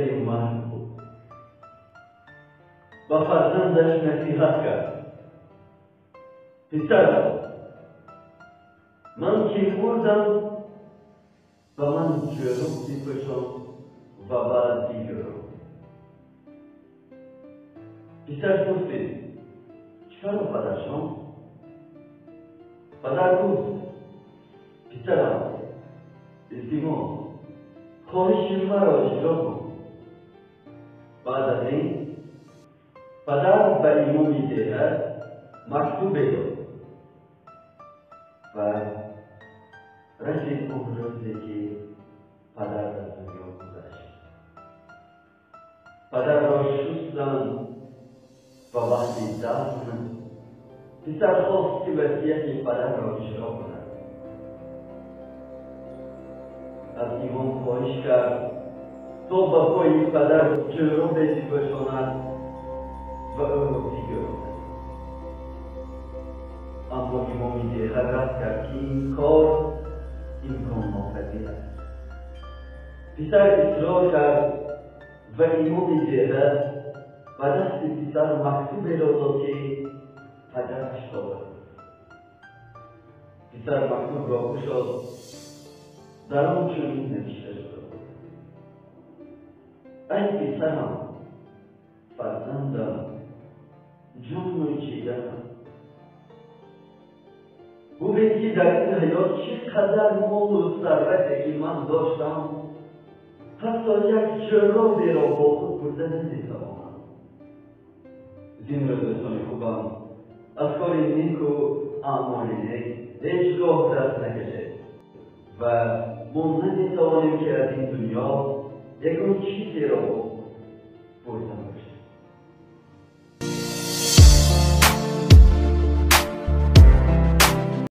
پدری مرد بود. با فرزندش نصیحت کرد. پسر، من که مردم و من جروب می‌پوشم و بعد دیگرم. پسر پرسید: چرا پدرشان؟ پدر گفت: پسرم، التماس خواهش مرا اجرا کن. بعد از این پدر به امام دهد مکتوب داد و رسید اون روزی که پدر از دنیا گذشت. پدر را شستند و وقتی دفن پسر خواست که وصیت پدر را اجرا کند. از امام خواهش کرد تا به پای پدر جروبی بپوشاند و او را بگیراند. اما امام دیگر رد کرد که این کار امکان ناپذیر است. پسر اصرار کرد و امام دیگر به دست پسر مکتوب را داد که پدرش داده. پسر مکتوب را گشاد، در آن چنین نوشته شده بود: ای پسرم، فرزندم، جان و جیگرم، ببین که در این حیات چقدر مال و ثروتی که من داشتم، حتی یک جرابی را با خود برده نمی‌توانم. زین دوستان خوبم، از کار نیک و اعمال نیک هیچگاه دست نکشید و ما نمی‌توانیم که از این دنیا یکان چیزی را برده باشیم.